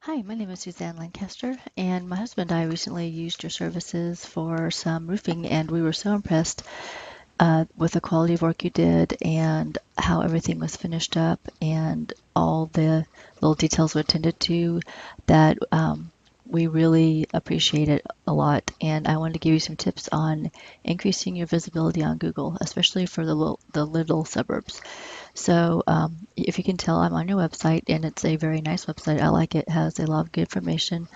Hi, my name is Suzanne Lancaster, and my husband and I recently used your services for some roofing, and we were so impressed with the quality of work you did and how everything was finished up and all the little details were attended to that we really appreciate it a lot. And I wanted to give you some tips on increasing your visibility on Google, especially for the little suburbs. So if you can tell, I'm on your website and it's a very nice website. I like it. It has a lot of good information.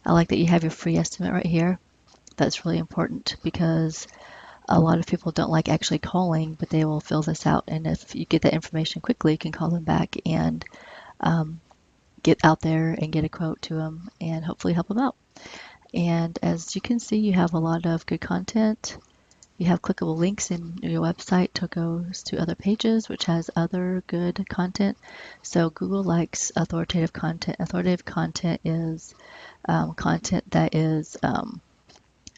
I like that you have your free estimate right here. That's really important because a lot of people don't like actually calling, but they will fill this out. And if you get that information quickly, you can call them back and um, get out there and get a quote to them and hopefully help them out. And as you can see, you have a lot of good content. You have clickable links in your website to go to other pages, which has other good content. So Google likes authoritative content. Authoritative content is content that is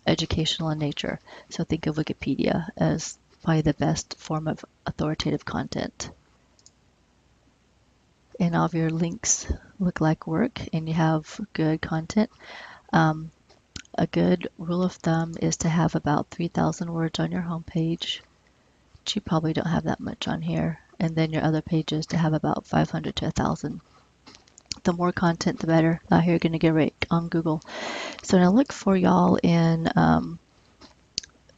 educational in nature. So think of Wikipedia as probably the best form of authoritative content. And all of your links look like work and you have good content. Um, a good rule of thumb is to have about 3,000 words on your homepage. You probably don't have that much on here. And then your other pages to have about 500 to 1,000. The more content, the better. Now you're going to get ranked on Google. So now look for y'all in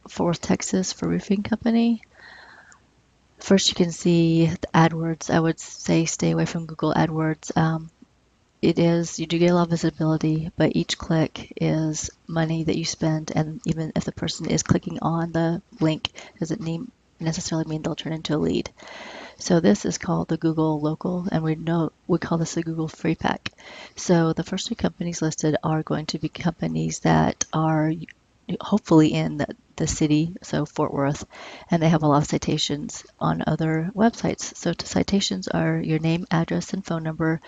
Fort Worth, Texas for roofing company. First, you can see the AdWords. I would say stay away from Google AdWords. You do get a lot of visibility, but each click is money that you spend. And even if the person is clicking on the link, doesn't necessarily mean they'll turn into a lead. So this is called the Google Local, and we call this the Google Free Pack. So the first two companies listed are going to be companies that are hopefully in the city, so Fort Worth, and they have a lot of citations on other websites. So citations are your name, address, and phone number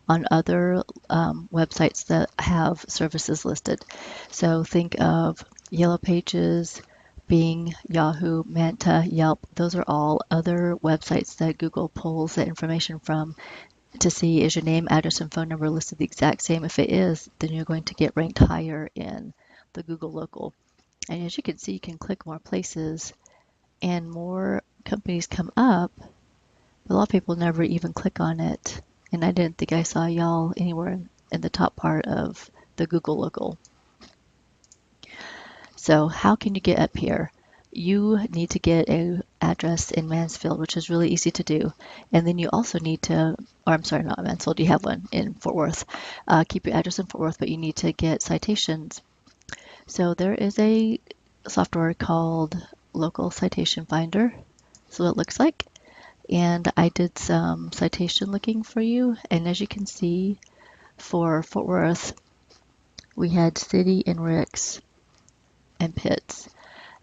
on other websites that have services listed. So think of Yellow Pages, Bing, Yahoo, Manta, Yelp. Those are all other websites that Google pulls the information from to see is your name, address, and phone number listed the exact same. If it is, then you're going to get ranked higher in the Google Local. And as you can see, you can click more places and more companies come up. But a lot of people never even click on it. And I didn't think I saw y'all anywhere in the top part of the Google Local. So how can you get up here? You need to get an address in Mansfield, which is really easy to do. And then you also need to, or I'm sorry, not Mansfield, you have one in Fort Worth. Keep your address in Fort Worth, but you need to get citations. So there is a software called Local Citation Finder. So it looks like. And I did some citation looking for you. And as you can see, for Fort Worth, we had City and Ricks and Pitts.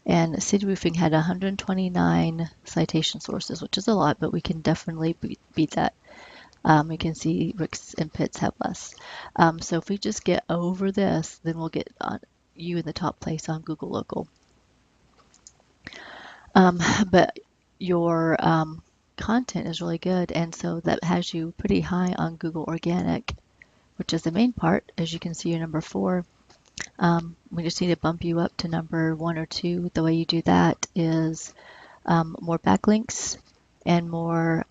And City Roofing had 129 citation sources, which is a lot, but we can definitely beat that. You can see Ricks and Pitts have less. So if we just get over this, then we'll get you in the top place on Google Local. But your content is really good, and so that has you pretty high on Google Organic, which is the main part. As you can see, you're number 4. We just need to bump you up to number 1 or 2. The way you do that is more backlinks and more,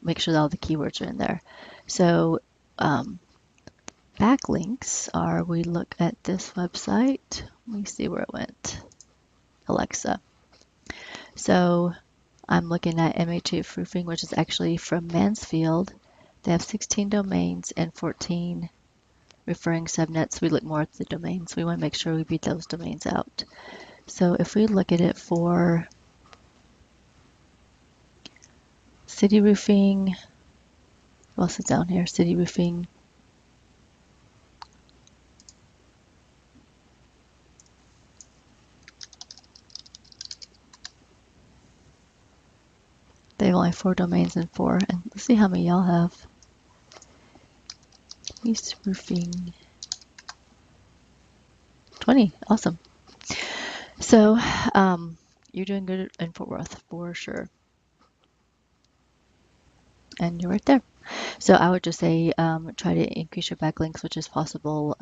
make sure that all the keywords are in there. So backlinks are, we look at this website, let me see where it went, Alexa. So I'm looking at MHF Roofing, which is actually from Mansfield. They have 16 domains and 14 referring subnets. We look more at the domains. We want to make sure we beat those domains out. So if we look at it for City Roofing, what else is down here? City Roofing. They have only 4 domains and 4. And let's see how many y'all have. East Roofing. 20. Awesome. So you're doing good in Fort Worth for sure. And you're right there. So I would just say try to increase your backlinks, which is possible.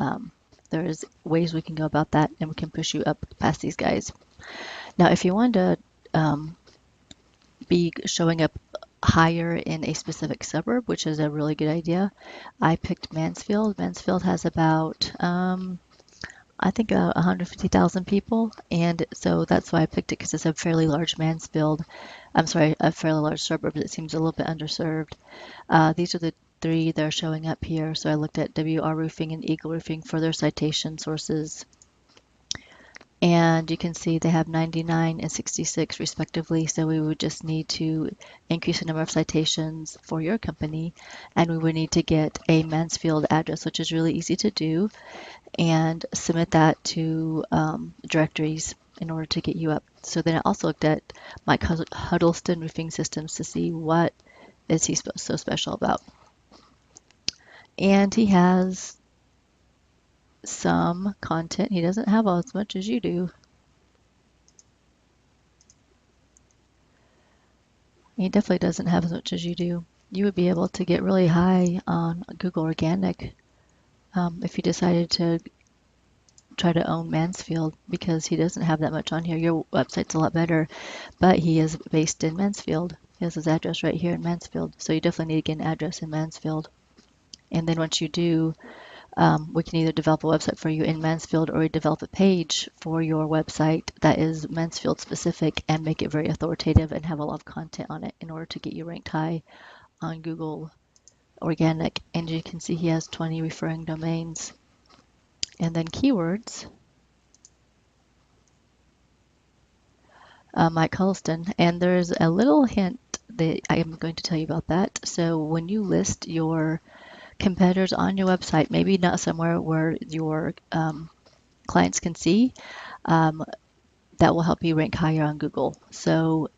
There's ways we can go about that, and we can push you up past these guys. Now, if you want to be showing up higher in a specific suburb, which is a really good idea, I picked Mansfield. Mansfield has about I think 150,000 people, and so that's why I picked it because it's a fairly large Mansfield. I'm sorry, a fairly large suburb that seems a little bit underserved. These are the three that are showing up here. So I looked at WR Roofing and Eagle Roofing for their citation sources. And you can see they have 99 and 66 respectively. So we would just need to increase the number of citations for your company. And we would need to get a Mansfield address, which is really easy to do, and submit that to directories in order to get you up. So then I also looked at Mike Huddleston Roofing Systems to see what is he so special about. And he has some content. He doesn't have as much as you do. He definitely doesn't have as much as you do. You would be able to get really high on Google Organic if you decided to try to own Mansfield, because he doesn't have that much on here. Your website's a lot better, but he is based in Mansfield. He has his address right here in Mansfield. So you definitely need to get an address in Mansfield. And then once you do, we can either develop a website for you in Mansfield, or develop a page for your website that is Mansfield specific and make it very authoritative and have a lot of content on it in order to get you ranked high on Google Organic. And you can see he has 20 referring domains. And then keywords, Mike Huddleston. And there's a little hint that I am going to tell you about that. So when you list your competitors on your website, maybe not somewhere where your clients can see, that will help you rank higher on Google. So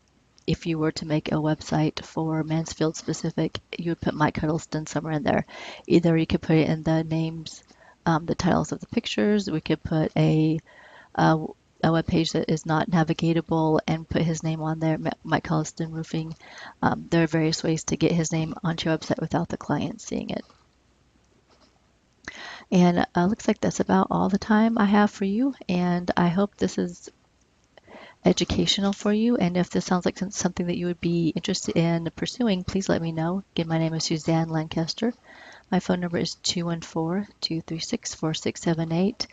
if you were to make a website for Mansfield specific, you would put Mike Huddleston somewhere in there. Either you could put it in the names, the titles of the pictures. We could put a web page that is not navigatable and put his name on there, Mike Huddleston Roofing. There are various ways to get his name onto your website without the client seeing it. And looks like that's about all the time I have for you. And I hope this is educational for you. And if this sounds like something that you would be interested in pursuing, please let me know. Again, my name is Suzanne Lancaster. My phone number is 214-236-4678,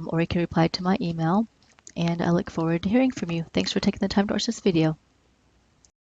or you can reply to my email. And I look forward to hearing from you. Thanks for taking the time to watch this video.